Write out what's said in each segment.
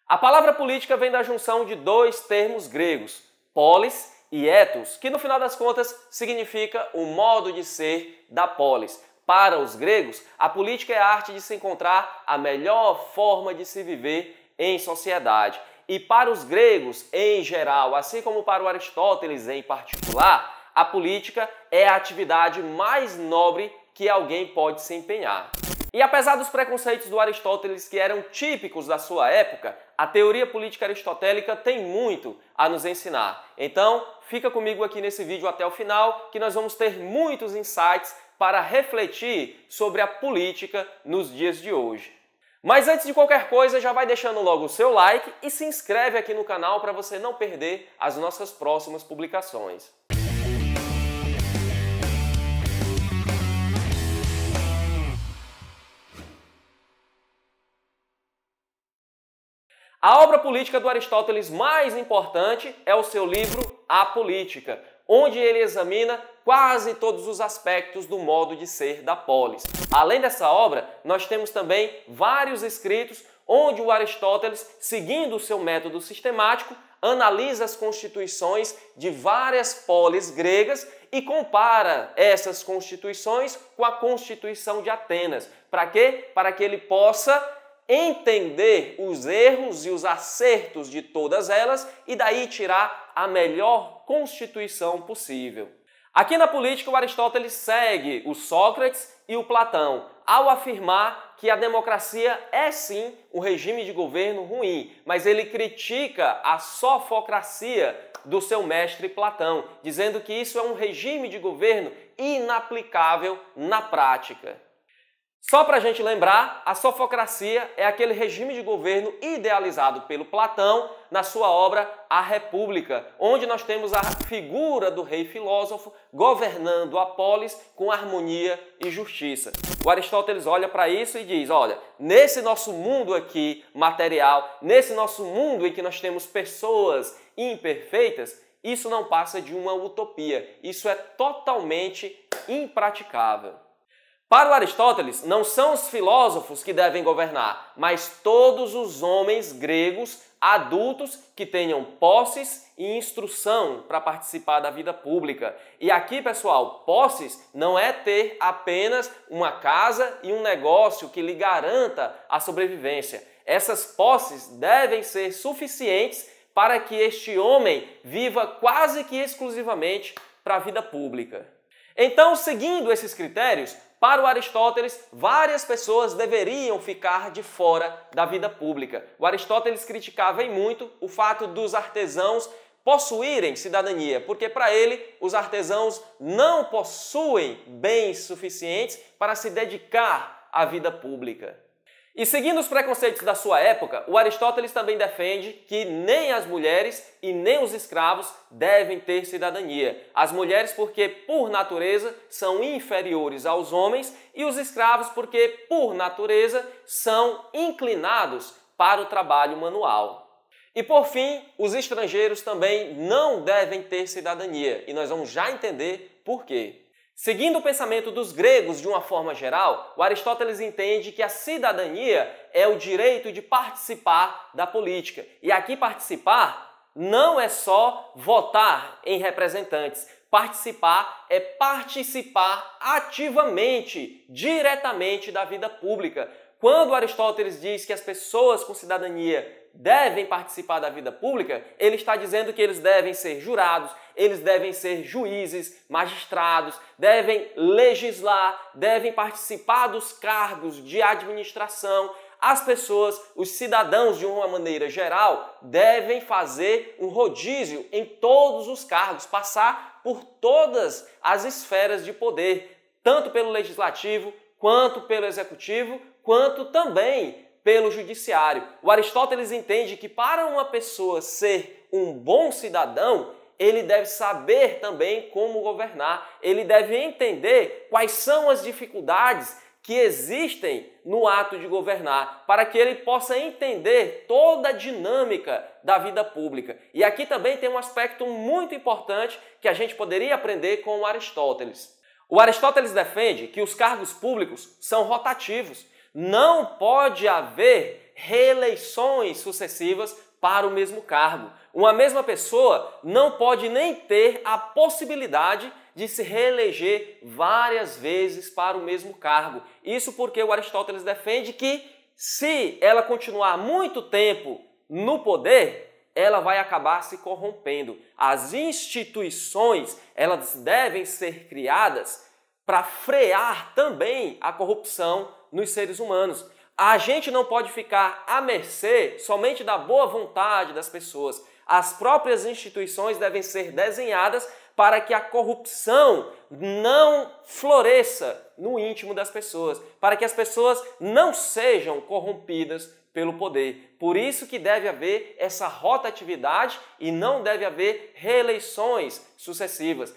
A palavra política vem da junção de dois termos gregos, polis e ethos, que no final das contas significa o modo de ser da polis. Para os gregos, a política é a arte de se encontrar a melhor forma de se viver em sociedade. E para os gregos, em geral, assim como para o Aristóteles em particular, a política é a atividade mais nobre que alguém pode se empenhar. E apesar dos preconceitos do Aristóteles que eram típicos da sua época, a teoria política aristotélica tem muito a nos ensinar. Então, fica comigo aqui nesse vídeo até o final, que nós vamos ter muitos insights para refletir sobre a política nos dias de hoje. Mas antes de qualquer coisa, já vai deixando logo o seu like e se inscreve aqui no canal para você não perder as nossas próximas publicações. A obra política do Aristóteles mais importante é o seu livro A Política, onde ele examina quase todos os aspectos do modo de ser da polis. Além dessa obra, nós temos também vários escritos onde o Aristóteles, seguindo o seu método sistemático, analisa as constituições de várias polis gregas e compara essas constituições com a Constituição de Atenas. Para quê? Para que ele possa entender os erros e os acertos de todas elas e daí tirar a melhor constituição possível. Aqui na política, o Aristóteles segue o Sócrates e o Platão ao afirmar que a democracia é sim um regime de governo ruim, mas ele critica a sofocracia do seu mestre Platão, dizendo que isso é um regime de governo inaplicável na prática. Só para a gente lembrar, a sofocracia é aquele regime de governo idealizado pelo Platão na sua obra A República, onde nós temos a figura do rei filósofo governando a polis com harmonia e justiça. O Aristóteles olha para isso e diz, olha, nesse nosso mundo aqui material, nesse nosso mundo em que nós temos pessoas imperfeitas, isso não passa de uma utopia, isso é totalmente impraticável. Para o Aristóteles, não são os filósofos que devem governar, mas todos os homens gregos adultos que tenham posses e instrução para participar da vida pública. E aqui, pessoal, posses não é ter apenas uma casa e um negócio que lhe garanta a sobrevivência. Essas posses devem ser suficientes para que este homem viva quase que exclusivamente para a vida pública. Então, seguindo esses critérios, para o Aristóteles, várias pessoas deveriam ficar de fora da vida pública. O Aristóteles criticava em muito o fato dos artesãos possuírem cidadania, porque para ele os artesãos não possuem bens suficientes para se dedicar à vida pública. E seguindo os preconceitos da sua época, o Aristóteles também defende que nem as mulheres e nem os escravos devem ter cidadania. As mulheres porque, por natureza, são inferiores aos homens e os escravos porque, por natureza, são inclinados para o trabalho manual. E por fim, os estrangeiros também não devem ter cidadania e nós vamos já entender por quê. Seguindo o pensamento dos gregos de uma forma geral, o Aristóteles entende que a cidadania é o direito de participar da política. E aqui participar não é só votar em representantes. Participar é participar ativamente, diretamente da vida pública. Quando Aristóteles diz que as pessoas com cidadania devem participar da vida pública, ele está dizendo que eles devem ser jurados, eles devem ser juízes, magistrados, devem legislar, devem participar dos cargos de administração. As pessoas, os cidadãos de uma maneira geral, devem fazer um rodízio em todos os cargos, passar por todas as esferas de poder, tanto pelo legislativo, quanto pelo executivo, quanto também pelo judiciário. O Aristóteles entende que para uma pessoa ser um bom cidadão, ele deve saber também como governar, ele deve entender quais são as dificuldades que existem no ato de governar, para que ele possa entender toda a dinâmica da vida pública. E aqui também tem um aspecto muito importante que a gente poderia aprender com o Aristóteles. O Aristóteles defende que os cargos públicos são rotativos. Não pode haver reeleições sucessivas para o mesmo cargo. Uma mesma pessoa não pode nem ter a possibilidade de se reeleger várias vezes para o mesmo cargo. Isso porque o Aristóteles defende que, se ela continuar muito tempo no poder, ela vai acabar se corrompendo. As instituições, elas devem ser criadas para frear também a corrupção nos seres humanos. A gente não pode ficar à mercê somente da boa vontade das pessoas. As próprias instituições devem ser desenhadas para que a corrupção não floresça no íntimo das pessoas, para que as pessoas não sejam corrompidas pelo poder. Por isso que deve haver essa rotatividade e não deve haver reeleições sucessivas.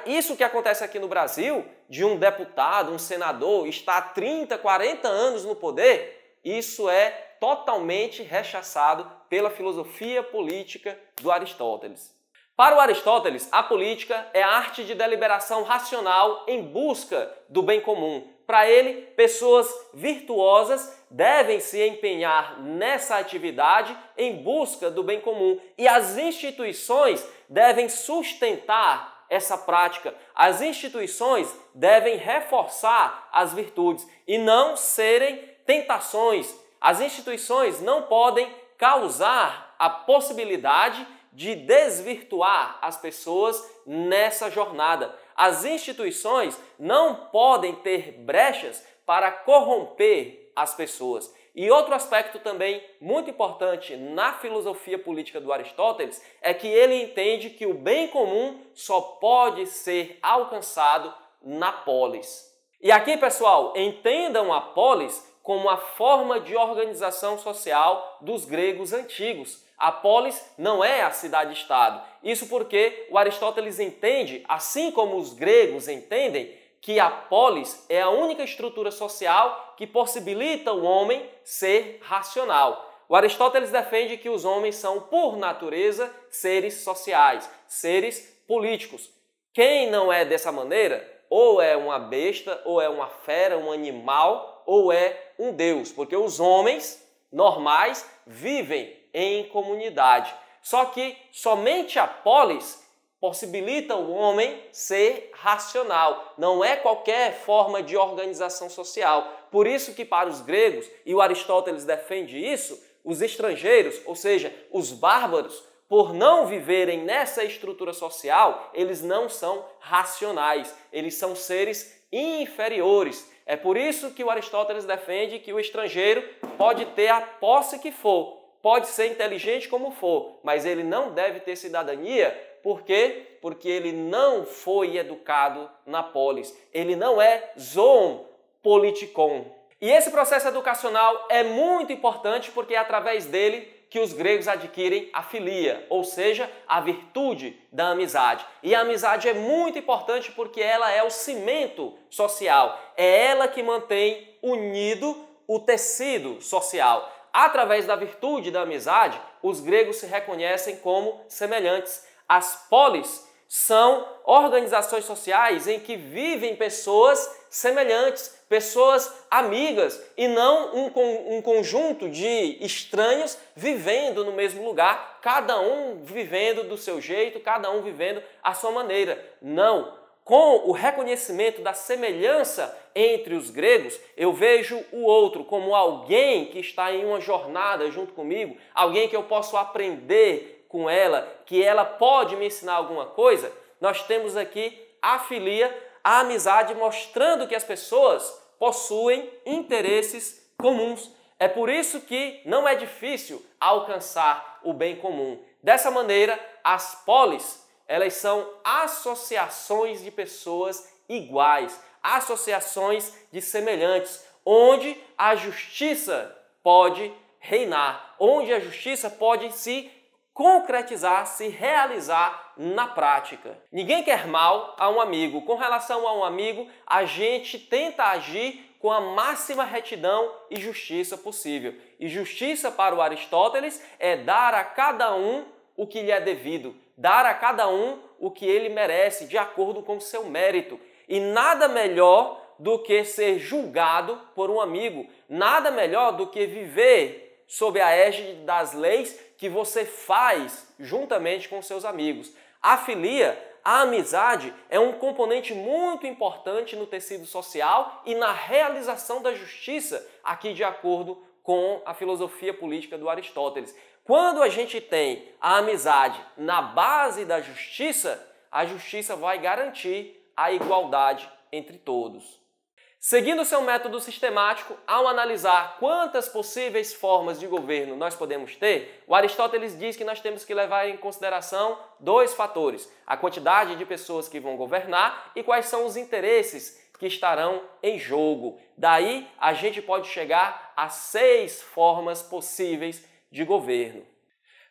Isso que acontece aqui no Brasil, de um deputado, um senador, estar 30, 40 anos no poder, isso é totalmente rechaçado pela filosofia política do Aristóteles. Para o Aristóteles, a política é a arte de deliberação racional em busca do bem comum. Para ele, pessoas virtuosas devem se empenhar nessa atividade em busca do bem comum e as instituições devem sustentar essa prática. As instituições devem reforçar as virtudes e não serem tentações. As instituições não podem causar a possibilidade de desvirtuar as pessoas nessa jornada. As instituições não podem ter brechas para corromper as pessoas. E outro aspecto também muito importante na filosofia política do Aristóteles é que ele entende que o bem comum só pode ser alcançado na polis. E aqui, pessoal, entendam a polis como a forma de organização social dos gregos antigos. A polis não é a cidade-estado. Isso porque o Aristóteles entende, assim como os gregos entendem, que a polis é a única estrutura social que possibilita o homem ser racional. O Aristóteles defende que os homens são, por natureza, seres sociais, seres políticos. Quem não é dessa maneira, ou é uma besta, ou é uma fera, um animal, ou é um deus, porque os homens normais vivem em comunidade. Só que somente a polis possibilita o homem ser racional. Não é qualquer forma de organização social. Por isso que para os gregos, e o Aristóteles defende isso, os estrangeiros, ou seja, os bárbaros, por não viverem nessa estrutura social, eles não são racionais. Eles são seres inferiores. É por isso que o Aristóteles defende que o estrangeiro pode ter a posse que for, pode ser inteligente como for, mas ele não deve ter cidadania. Por quê? Porque ele não foi educado na polis. Ele não é zoon politikon. E esse processo educacional é muito importante porque é através dele que os gregos adquirem a filia, ou seja, a virtude da amizade. E a amizade é muito importante porque ela é o cimento social. É ela que mantém unido o tecido social. Através da virtude da amizade, os gregos se reconhecem como semelhantes. As polis são organizações sociais em que vivem pessoas semelhantes, pessoas amigas e não um conjunto de estranhos vivendo no mesmo lugar, cada um vivendo do seu jeito, cada um vivendo à sua maneira. Não. Com o reconhecimento da semelhança entre os gregos, eu vejo o outro como alguém que está em uma jornada junto comigo, alguém que eu posso aprender com ela, que ela pode me ensinar alguma coisa. Nós temos aqui a filia, a amizade, mostrando que as pessoas possuem interesses comuns. É por isso que não é difícil alcançar o bem comum. Dessa maneira, as polis, elas são associações de pessoas iguais, associações de semelhantes, onde a justiça pode reinar, onde a justiça pode se concretizar, se realizar na prática. Ninguém quer mal a um amigo. Com relação a um amigo, a gente tenta agir com a máxima retidão e justiça possível. E justiça para o Aristóteles é dar a cada um o que lhe é devido, dar a cada um o que ele merece, de acordo com o seu mérito. E nada melhor do que ser julgado por um amigo, nada melhor do que viver sob a égide das leis que você faz juntamente com seus amigos. A filia, a amizade, é um componente muito importante no tecido social e na realização da justiça, aqui de acordo com a filosofia política do Aristóteles. Quando a gente tem a amizade na base da justiça, a justiça vai garantir a igualdade entre todos. Seguindo seu método sistemático, ao analisar quantas possíveis formas de governo nós podemos ter, o Aristóteles diz que nós temos que levar em consideração dois fatores: a quantidade de pessoas que vão governar e quais são os interesses que estarão em jogo. Daí a gente pode chegar a 6 formas possíveis de governo.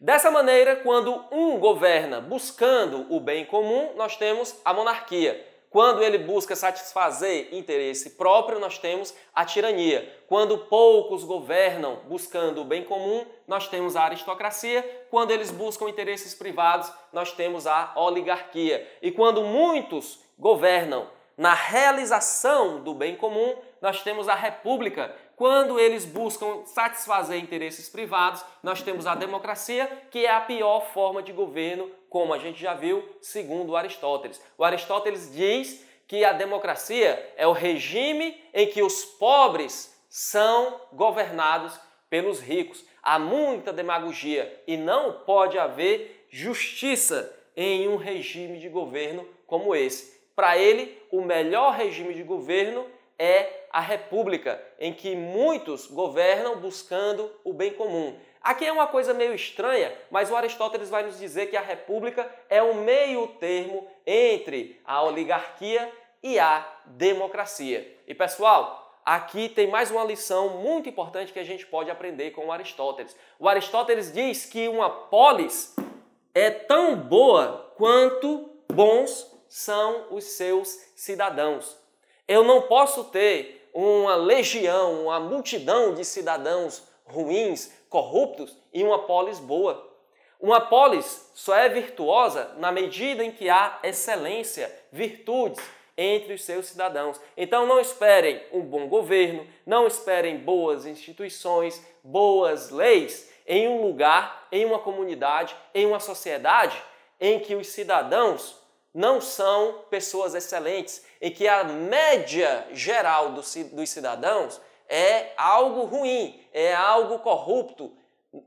Dessa maneira, quando um governa buscando o bem comum, nós temos a monarquia. Quando ele busca satisfazer interesse próprio, nós temos a tirania. Quando poucos governam buscando o bem comum, nós temos a aristocracia. Quando eles buscam interesses privados, nós temos a oligarquia. E quando muitos governam na realização do bem comum, nós temos a república. Quando eles buscam satisfazer interesses privados, nós temos a democracia, que é a pior forma de governo, como a gente já viu, segundo Aristóteles. O Aristóteles diz que a democracia é o regime em que os pobres são governados pelos ricos. Há muita demagogia e não pode haver justiça em um regime de governo como esse. Para ele, o melhor regime de governo é a república, em que muitos governam buscando o bem comum. Aqui é uma coisa meio estranha, mas o Aristóteles vai nos dizer que a república é um meio termo entre a oligarquia e a democracia. E pessoal, aqui tem mais uma lição muito importante que a gente pode aprender com o Aristóteles. O Aristóteles diz que uma polis é tão boa quanto bons são os seus cidadãos. Eu não posso ter uma legião, uma multidão de cidadãos ruins, corruptos e uma polis boa. Uma polis só é virtuosa na medida em que há excelência, virtudes entre os seus cidadãos. Então não esperem um bom governo, não esperem boas instituições, boas leis em um lugar, em uma comunidade, em uma sociedade em que os cidadãos não são pessoas excelentes, em que a média geral dos cidadãos é algo ruim, é algo corrupto.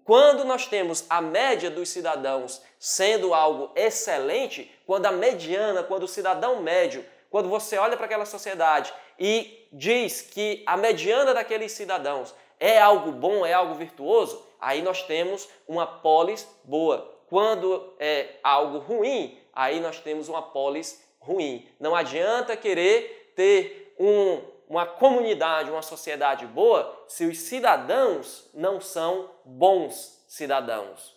Quando nós temos a média dos cidadãos sendo algo excelente, quando a mediana, quando o cidadão médio, quando você olha para aquela sociedade e diz que a mediana daqueles cidadãos é algo bom, é algo virtuoso, aí nós temos uma polis boa. Quando é algo ruim, aí nós temos uma polis ruim. Não adianta querer ter uma comunidade, uma sociedade boa, se os cidadãos não são bons cidadãos.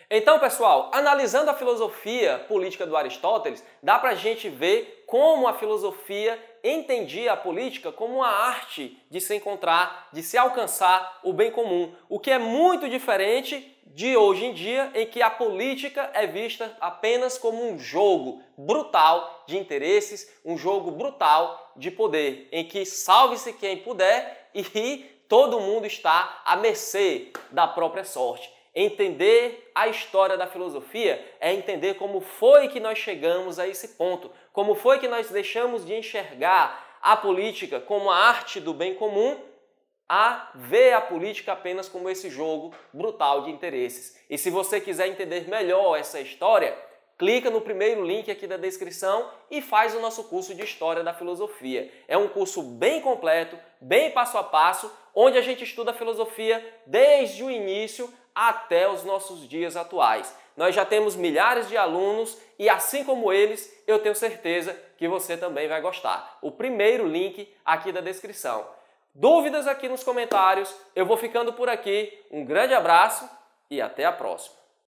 Então, pessoal, analisando a filosofia política do Aristóteles, dá para a gente ver como a filosofia entendia a política como uma arte de se encontrar, de se alcançar o bem comum, o que é muito diferente de hoje em dia, em que a política é vista apenas como um jogo brutal de interesses, um jogo brutal de poder, em que salve-se quem puder e todo mundo está à mercê da própria sorte. Entender a história da filosofia é entender como foi que nós chegamos a esse ponto, como foi que nós deixamos de enxergar a política como a arte do bem comum a ver a política apenas como esse jogo brutal de interesses. E se você quiser entender melhor essa história, clica no primeiro link aqui da descrição e faz o nosso curso de História da Filosofia. É um curso bem completo, bem passo a passo, onde a gente estuda a filosofia desde o início até os nossos dias atuais. Nós já temos milhares de alunos e, assim como eles, eu tenho certeza que você também vai gostar. O primeiro link aqui da descrição. Dúvidas aqui nos comentários. Eu vou ficando por aqui. Um grande abraço e até a próxima.